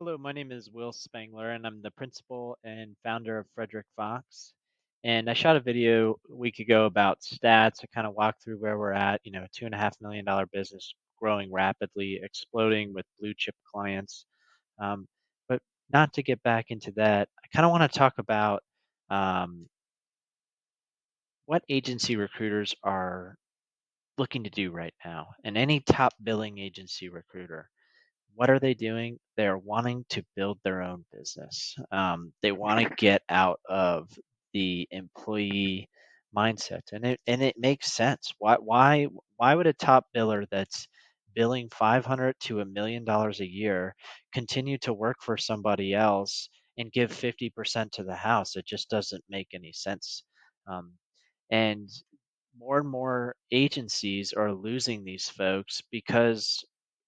Hello, my name is Will Spangler, and I'm the principal and founder of Frederick Fox. And I shot a video a week ago about stats. I kind of walked through where we're at, $2.5 million business growing rapidly, exploding with blue chip clients. But not to get back into that, I kind of want to talk about um, what agency recruiters are looking to do right now, and any top billing agency recruiter. What are they doing? They're wanting to build their own business. They want to get out of the employee mindset, and it makes sense. Why would a top biller that's billing 500 to $1 million a year continue to work for somebody else and give 50% to the house? It just doesn't make any sense. Um, and more agencies are losing these folks because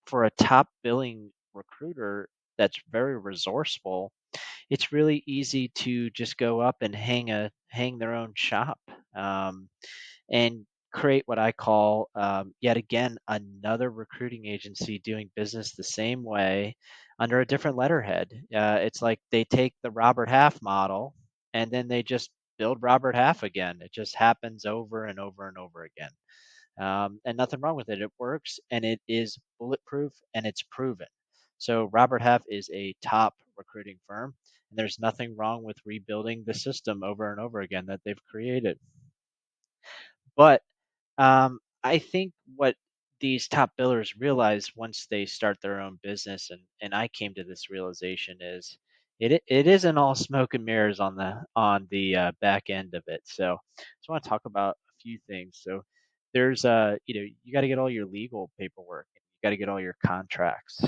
for a top billing recruiter that's very resourceful, it's really easy to just go up and hang their own shop, um, and create what I call, yet again, another recruiting agency doing business the same way under a different letterhead. It's like they take the Robert Half model and then they just build Robert Half again. It just happens over and over and over again. And nothing wrong with it. It works and it is bulletproof and it's proven. So Robert Half is a top recruiting firm, and there's nothing wrong with rebuilding the system over and over again that they've created. But I think what these top billers realize once they start their own business, and I came to this realization, is it isn't all smoke and mirrors on the back end of it. So I just want to talk about a few things. So there's you got to get all your legal paperwork. You got to get all your contracts.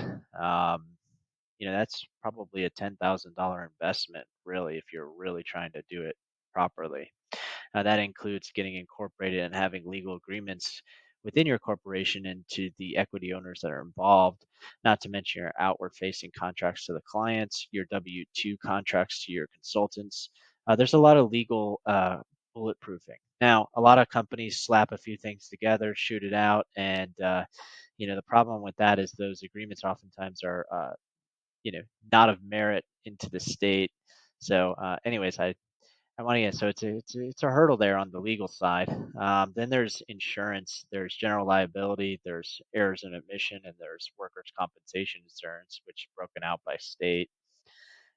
That's probably a $10,000 investment, really, if you're really trying to do it properly. That includes getting incorporated and having legal agreements within your corporation and to the equity owners that are involved, not to mention your outward facing contracts to the clients, your W 2 contracts to your consultants. There's a lot of legal bulletproofing. Now, a lot of companies slap a few things together, shoot it out, and the problem with that is those agreements oftentimes are not of merit into the state. So, anyways, I want to get so it's a hurdle there on the legal side. Then there's insurance, there's general liability, there's errors in admission, and there's workers' compensation insurance, which is broken out by state.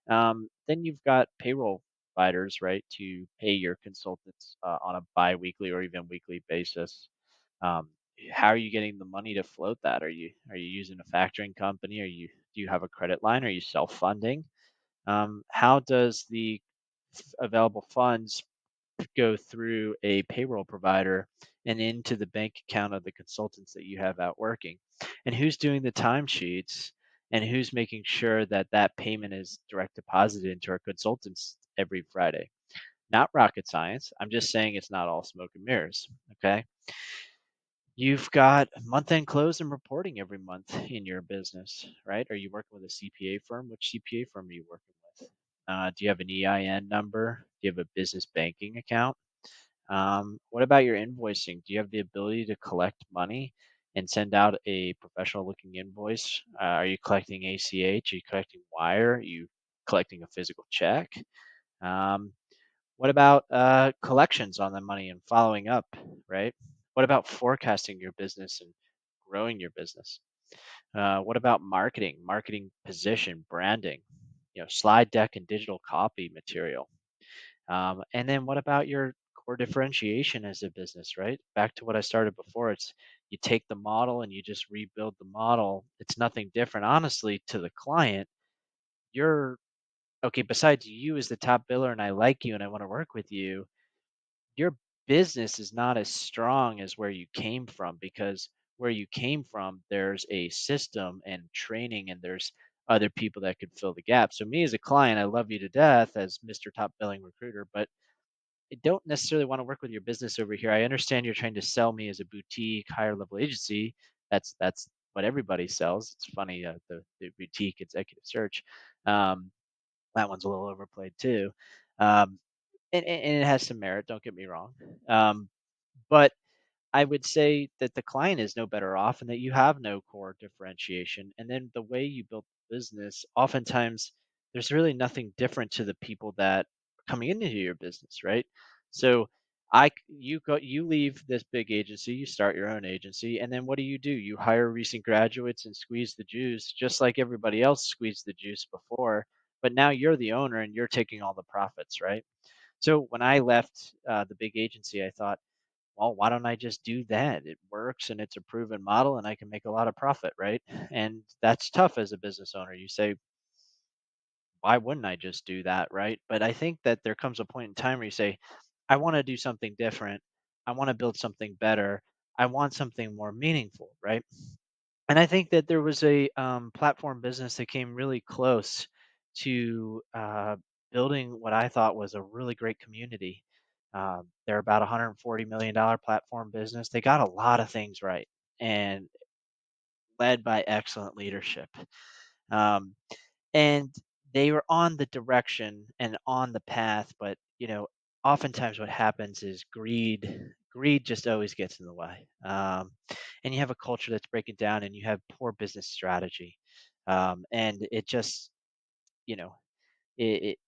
Then you've got payroll providers, right, to pay your consultants on a biweekly or even weekly basis. Um, how are you getting the money to float that? Are you using a factoring company? Do you have a credit line? Are you self funding? How does the available funds go through a payroll provider and into the bank account of the consultants that you have out working? And who's doing the timesheets and who's making sure that that payment is direct deposited into our consultants every Friday? Not rocket science. I'm just saying it's not all smoke and mirrors. Okay. You've got month end close and reporting every month in your business, right? Are you working with a CPA firm? Which CPA firm are you working with? Do you have an EIN number? Do you have a business banking account? What about your invoicing? Do you have the ability to collect money and send out a professional looking invoice? Are you collecting ACH? Are you collecting wire? Are you collecting a physical check? Um, what about collections on the money and following up, right? What about forecasting your business and growing your business? What about marketing position, branding, slide deck and digital copy material? And then what about your core differentiation as a business, right? Back to what I started before. It's you take the model and you just rebuild the model. It's nothing different. Honestly, to the client, you're okay. Besides you as the top biller and I like you and I want to work with you, your business is not as strong as where you came from, because where you came from, there's a system and training and there's other people that could fill the gap. So me as a client, I love you to death as Mr. Top Billing Recruiter, but I don't necessarily want to work with your business over here. I understand you're trying to sell me as a boutique, higher level agency. That's what everybody sells. It's funny, the boutique executive search. Um, that one's a little overplayed too, um, and it has some merit. Don't get me wrong, but I would say that the client is no better off and that you have no core differentiation. And then the way you build the business, oftentimes there's really nothing different to the people that are coming into your business, right? So you leave this big agency, you start your own agency, and then what do? You hire recent graduates and squeeze the juice, just like everybody else squeezed the juice before. But now you're the owner and you're taking all the profits, right? So when I left the big agency, I thought, well, why don't I just do that? It works and it's a proven model and I can make a lot of profit, right? And that's tough as a business owner. You say, why wouldn't I just do that, right? But I think that there comes a point in time where you say, I want to do something different. I want to build something better. I want something more meaningful, right? And I think that there was a platform business that came really close to building what I thought was a really great community. They're about $140 million platform business. They got a lot of things right and led by excellent leadership. Um, and they were on the direction and on the path, but oftentimes what happens is greed just always gets in the way. And you have a culture that's breaking down and you have poor business strategy. And it just you know it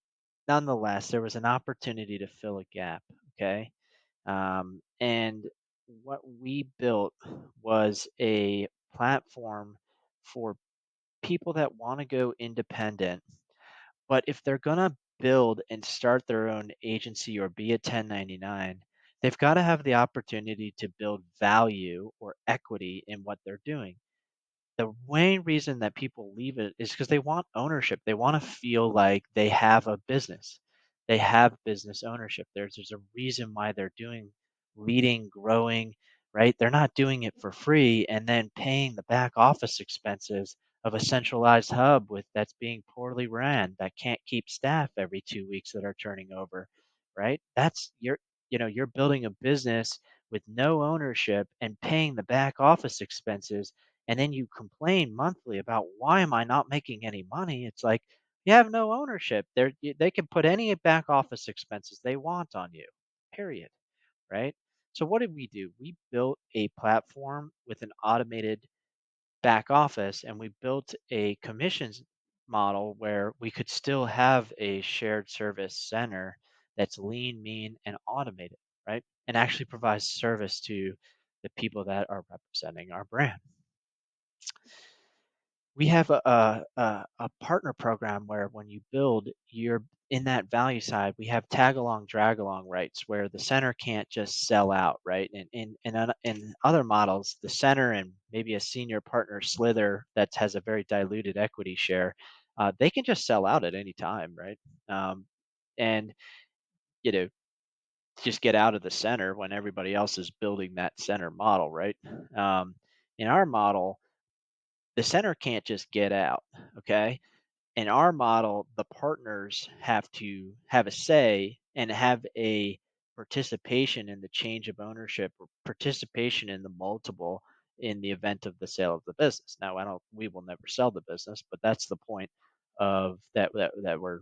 nonetheless, there was an opportunity to fill a gap. Okay. And what we built was a platform for people that want to go independent, but if they're gonna build and start their own agency or be a 1099, they've got to have the opportunity to build value or equity in what they're doing. The main reason that people leave it is because they want ownership. They want to feel like they have a business. They have business ownership. There's a reason why they're doing leading, growing, right? They're not doing it for free and then paying the back office expenses of a centralized hub with that's being poorly ran, that can't keep staff every 2 weeks that are turning over, right? That's you're building a business with no ownership and paying the back office expenses, and then you complain monthly about why am I not making any money? It's like you have no ownership. They can put any back office expenses they want on you. Period. Right? So what did we do? We built a platform with an automated back office and we built a commissions model where we could still have a shared service center that's lean, mean, and automated, right? And actually provides service to the people that are representing our brand. We have a partner program where when you build, you're in that value side. We have tag along, drag along rights where the center can't just sell out, right? And in other models, the center and maybe a senior partner slither that has a very diluted equity share, they can just sell out at any time, right? And you know, just get out of the center when everybody else is building that center model, right? Um, in our model, the center can't just get out, okay? In our model, the partners have to have a say and have a participation in the change of ownership or participation in the multiple in the event of the sale of the business. Now, I don't, we will never sell the business, but that's the point of that we're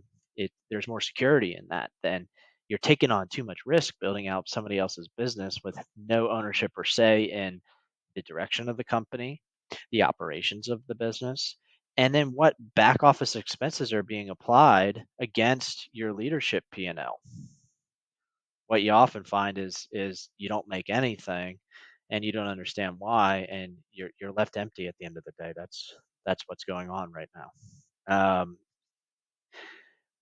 there's more security in that than you're taking on too much risk building out somebody else's business with no ownership or say in the direction of the company, the operations of the business, and then what back office expenses are being applied against your leadership P&L. What you often find is you don't make anything and you don't understand why, and you're left empty at the end of the day. That's what's going on right now.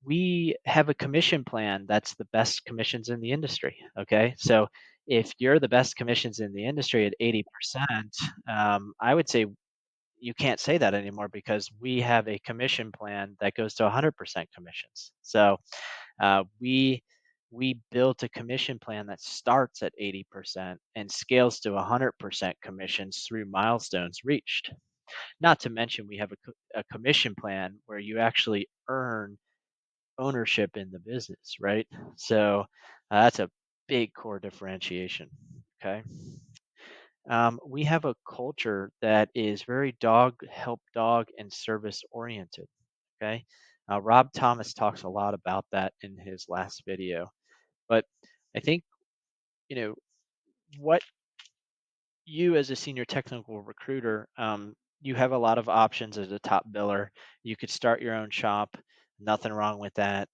We have a commission plan that's the best commissions in the industry. Okay, so if you're the best commissions in the industry at 80%, I would say you can't say that anymore because we have a commission plan that goes to 100% commissions. So we built a commission plan that starts at 80% and scales to 100% commissions through milestones reached. Not to mention, we have a commission plan where you actually earn ownership in the business, right? So that's a big core differentiation. Okay. We have a culture that is very dog, help dog, and service oriented. Okay. Rob Thomas talks a lot about that in his last video. But I think, you know, what you as a senior technical recruiter, you have a lot of options as a top biller. You could start your own shop, nothing wrong with that.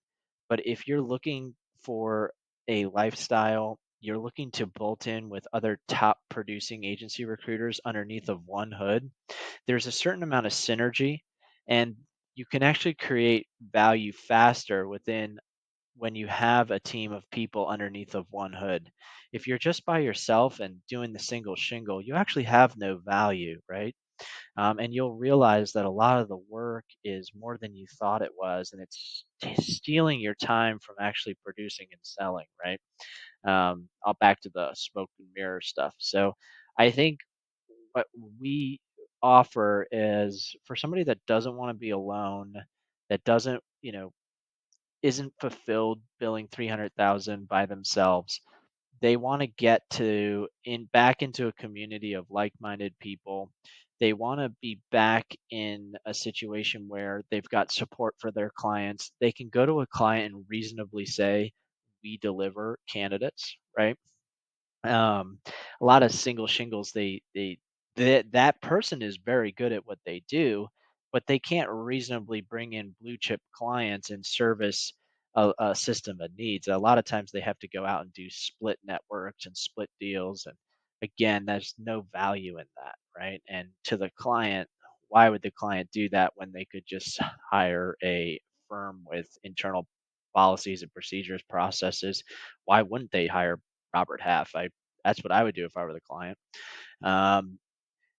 But if you're looking for a lifestyle, you're looking to bolt in with other top producing agency recruiters underneath of one hood, there's a certain amount of synergy, and you can actually create value faster within when you have a team of people underneath of one hood. If you're just by yourself and doing the single shingle, you actually have no value, right? And you'll realize that a lot of the work is more than you thought it was, and it's stealing your time from actually producing and selling, right? I'll back to the smoke and mirror stuff. So I think what we offer is for somebody that doesn't want to be alone, that doesn't, isn't fulfilled billing 300,000 by themselves. They want to get to in back into a community of like-minded people. They want to be back in a situation where they've got support for their clients. They can go to a client and reasonably say, "We deliver candidates," right? um, a lot of single shingles that person is very good at what they do, but they can't reasonably bring in blue chip clients and service a system of needs. A lot of times they have to go out and do split networks and split deals, and again, there's no value in that, right? And to the client, why would the client do that when they could just hire a firm with internal policies and procedures, processes? Why wouldn't they hire Robert Half? That's what I would do if I were the client. Um,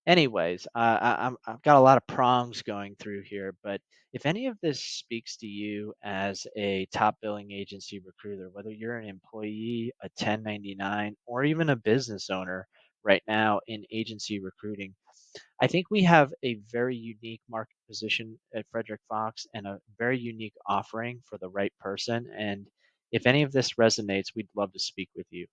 anyways, I've got a lot of prongs going through here, but if any of this speaks to you as a top billing agency recruiter, whether you're an employee, a 1099, or even a business owner right now in agency recruiting, I think we have a very unique market position at Frederick Fox and a very unique offering for the right person. And if any of this resonates, we'd love to speak with you.